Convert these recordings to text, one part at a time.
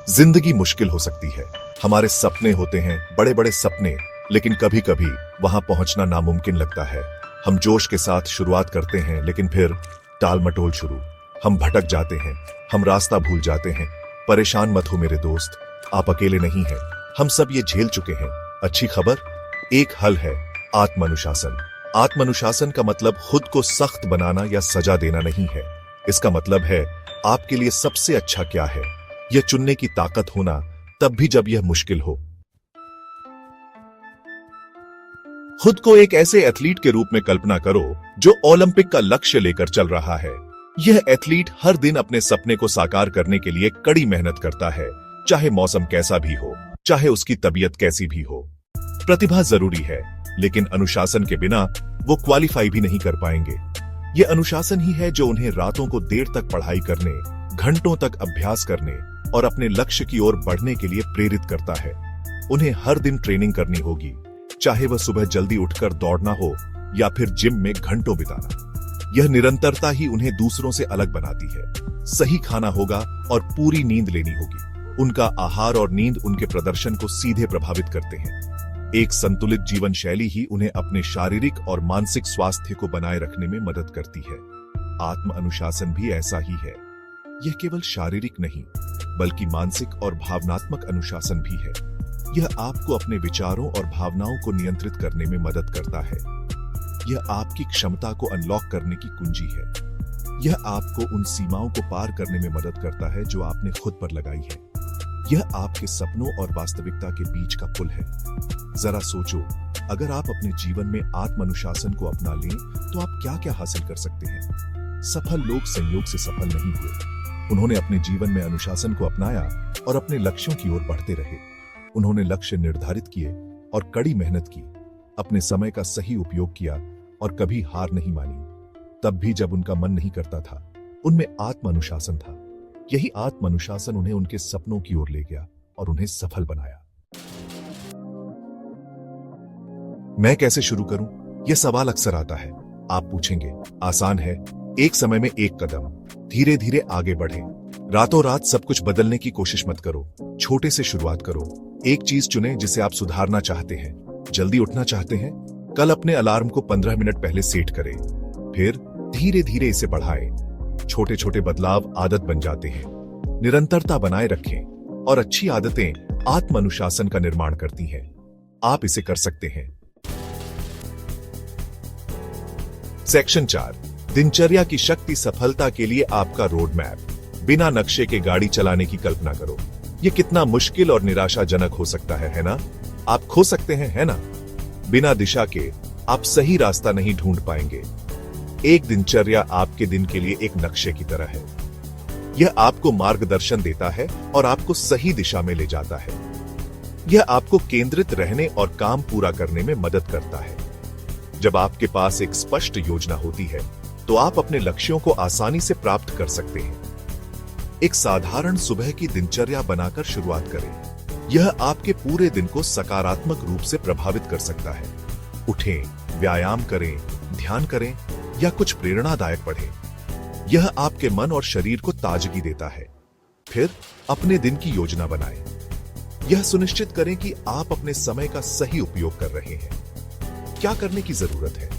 जिंदगी मुश्किल हो सकती है। हमारे सपने होते हैं बड़े बड़े सपने, लेकिन कभी कभी वहां पहुंचना नामुमकिन लगता है। हम जोश के साथ शुरुआत करते हैं, लेकिन फिर टाल मटोल शुरू। हम भटक जाते हैं, हम रास्ता भूल जाते हैं। परेशान मत हो मेरे दोस्त, आप अकेले नहीं हैं। हम सब ये झेल चुके हैं। अच्छी खबर, एक हल है, आत्मानुशासन। आत्मानुशासन का मतलब खुद को सख्त बनाना या सजा देना नहीं है। इसका मतलब है आपके लिए सबसे अच्छा क्या है, यह चुनने की ताकत होना, तब भी जब यह मुश्किल हो। खुद को एक ऐसे एथलीट के रूप में कल्पना करो जो ओलंपिक का लक्ष्य लेकर चल रहा है। यह एथलीट हर दिन अपने सपने को साकार करने के लिए कड़ी मेहनत करता है, चाहे मौसम कैसा भी हो, चाहे उसकी तबीयत कैसी भी हो। प्रतिभा जरूरी है, लेकिन अनुशासन के बिना वो क्वालिफाई भी नहीं कर पाएंगे। यह अनुशासन ही है जो उन्हें रातों को देर तक पढ़ाई करने, घंटों तक अभ्यास करने और अपने लक्ष्य की ओर बढ़ने के लिए प्रेरित करता है। उन्हें हर दिन ट्रेनिंग करनी होगी, चाहे वह सुबह जल्दी उठकर दौड़ना हो या फिर जिम में घंटों बिताना। यह निरंतरता ही उन्हें दूसरों से अलग बनाती है। सही खाना होगा और पूरी नींद लेनी होगी। उनका आहार और नींद उनके प्रदर्शन को सीधे प्रभावित करते हैं। एक संतुलित जीवन शैली ही उन्हें अपने शारीरिक और मानसिक स्वास्थ्य को बनाए रखने में मदद करती है। आत्म अनुशासन भी ऐसा ही है। यह केवल शारीरिक नहीं, बल्कि मानसिक और भावनात्मक अनुशासन भी है। यह आपको अपने विचारों और भावनाओं को नियंत्रित करने में मदद करता है। यह आपकी क्षमता को अनलॉक करने की कुंजी है। यह आपको उन सीमाओं को पार करने में मदद करता है जो आपने खुद पर लगाई है। यह आपके सपनों और वास्तविकता के बीच का पुल है। जरा सोचो, अगर आप अपने जीवन में आत्म अनुशासन को अपना लें तो आप क्या क्या हासिल कर सकते हैं। सफल लोग संयोग से सफल नहीं हुए। उन्होंने अपने जीवन में अनुशासन को अपनाया और अपने लक्ष्यों की ओर बढ़ते रहे। उन्होंने लक्ष्य निर्धारित किए और कड़ी मेहनत की, अपने समय का सही उपयोग किया और कभी हार नहीं मानी। तब भी जब उनका मन नहीं करता था, उनमें आत्म अनुशासन था। यही आत्म अनुशासन उन्हें उनके सपनों की ओर ले गया और उन्हें सफल बनाया। मैं कैसे शुरू करूं? यह सवाल अक्सर आता है। आप पूछेंगे, आसान है, एक समय में एक कदम, धीरे धीरे आगे बढ़ें। रातों रात सब कुछ बदलने की कोशिश मत करो, छोटे से शुरुआत करो। एक चीज चुनें जिसे आप सुधारना चाहते हैं। जल्दी उठना चाहते हैं? कल अपने अलार्म को 15 मिनट पहले सेट करें, फिर धीरे धीरे इसे बढ़ाएं। छोटे छोटे बदलाव आदत बन जाते हैं। निरंतरता बनाए रखें और अच्छी आदतें आत्म अनुशासन का निर्माण करती हैं। आप इसे कर सकते हैं। सेक्शन 4, दिनचर्या की शक्ति सफलता के लिए आपका रोड मैप। बिना नक्शे के गाड़ी चलाने की कल्पना करो। यह कितना मुश्किल और निराशाजनक हो सकता है ना? आप खो सकते हैं, है ना? बिना दिशा के आप सही रास्ता नहीं ढूंढ पाएंगे। एक दिनचर्या आपके दिन के लिए एक नक्शे की तरह है। यह आपको मार्गदर्शन देता है और आपको सही दिशा में ले जाता है। यह आपको केंद्रित रहने और काम पूरा करने में मदद करता है। जब आपके पास एक स्पष्ट योजना होती है, तो आप अपने लक्ष्यों को आसानी से प्राप्त कर सकते हैं। एक साधारण सुबह की दिनचर्या बनाकर शुरुआत करें। यह आपके पूरे दिन को सकारात्मक रूप से प्रभावित कर सकता है। उठें, व्यायाम करें, ध्यान करें या कुछ प्रेरणादायक पढ़ें। यह आपके मन और शरीर को ताजगी देता है। फिर अपने दिन की योजना बनाएं। यह सुनिश्चित करें कि आप अपने समय का सही उपयोग कर रहे हैं। क्या करने की जरूरत है?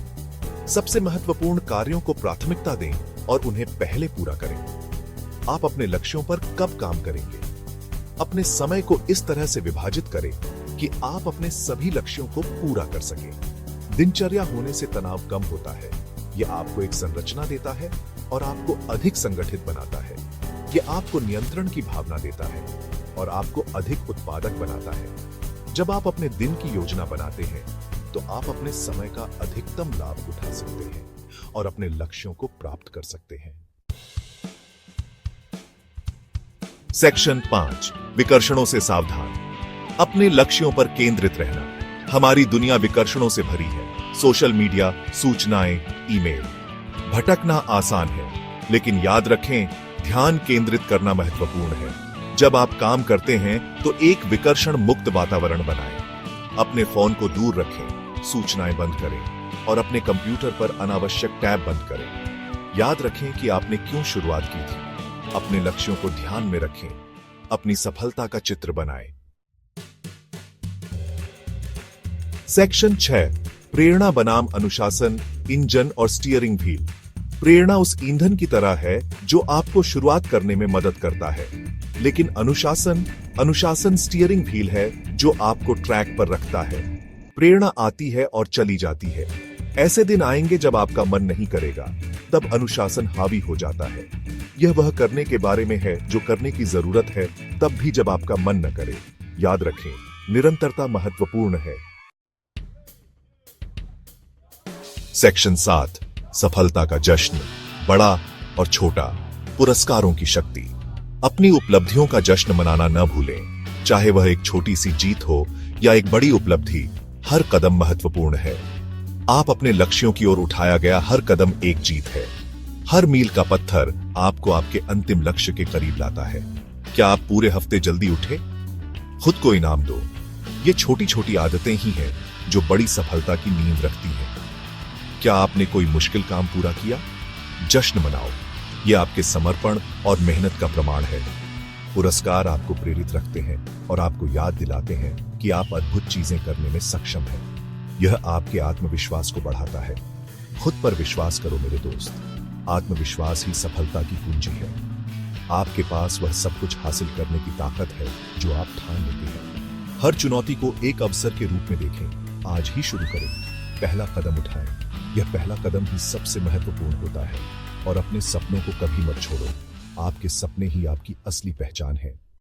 सबसे महत्वपूर्ण कार्यों को प्राथमिकता दें और उन्हें पहले पूरा करें। आप अपने लक्ष्यों पर कब काम करेंगे? अपने समय को इस तरह से विभाजित करें कि आप अपने सभी लक्ष्यों को पूरा कर सकें। दिनचर्या होने से तनाव कम होता है। यह आपको एक संरचना देता है और आपको अधिक संगठित बनाता है। यह आपको नियंत्रण की भावना देता है और आपको अधिक उत्पादक बनाता है। जब आप अपने दिन की योजना बनाते हैं, तो आप अपने समय का अधिकतम लाभ उठा सकते हैं और अपने लक्ष्यों को प्राप्त कर सकते हैं। सेक्शन 5, विकर्षणों से सावधान। अपने लक्ष्यों पर केंद्रित रहना। हमारी दुनिया विकर्षणों से भरी है। सोशल मीडिया, सूचनाएं, ईमेल। भटकना आसान है, लेकिन याद रखें, ध्यान केंद्रित करना महत्वपूर्ण है। जब आप काम करते हैं तो एक विकर्षण मुक्त वातावरण बनाएं। अपने फोन को दूर रखें, सूचनाएं बंद करें और अपने कंप्यूटर पर अनावश्यक टैब बंद करें। याद रखें कि आपने क्यों शुरुआत की थी। अपने लक्ष्यों को ध्यान में रखें। अपनी सफलता का चित्र बनाएं। सेक्शन 6, प्रेरणा बनाम अनुशासन, इंजन और स्टीयरिंग व्हील। प्रेरणा उस ईंधन की तरह है जो आपको शुरुआत करने में मदद करता है, लेकिन अनुशासन स्टीयरिंग व्हील है जो आपको ट्रैक पर रखता है। प्रेरणा आती है और चली जाती है। ऐसे दिन आएंगे जब आपका मन नहीं करेगा, तब अनुशासन हावी हो जाता है। यह वह करने के बारे में है जो करने की जरूरत है, तब भी जब आपका मन न करे। याद रखें, निरंतरता महत्वपूर्ण है। सेक्शन 7, सफलता का जश्न, बड़ा और छोटा, पुरस्कारों की शक्ति। अपनी उपलब्धियों का जश्न मनाना न भूलें, चाहे वह एक छोटी सी जीत हो या एक बड़ी उपलब्धि। हर कदम महत्वपूर्ण है। आप अपने लक्ष्यों की ओर उठाया गया हर कदम एक जीत है। हर मील का पत्थर आपको आपके अंतिम लक्ष्य के करीब लाता है। क्या आप पूरे हफ्ते जल्दी उठे? खुद को इनाम दो। ये छोटी छोटी आदतें ही हैं जो बड़ी सफलता की नींव रखती हैं। क्या आपने कोई मुश्किल काम पूरा किया? जश्न मनाओ। यह आपके समर्पण और मेहनत का प्रमाण है। पुरस्कार आपको प्रेरित रखते हैं और आपको याद दिलाते हैं कि आप अद्भुत चीजें करने में सक्षम हैं। यह आपके आत्मविश्वास को बढ़ाता है। खुद पर विश्वास करो मेरे दोस्त। आत्मविश्वास ही सफलता की कुंजी है। आपके पास वह सब कुछ हासिल करने की ताकत है जो आप ठान लेते हैं। हर चुनौती को एक अवसर के रूप में देखें। आज ही शुरू करें। पहला कदम उठाएं। यह पहला कदम ही सबसे महत्वपूर्ण होता है। और अपने सपनों को कभी मत छोड़ो। आपके सपने ही आपकी असली पहचान है।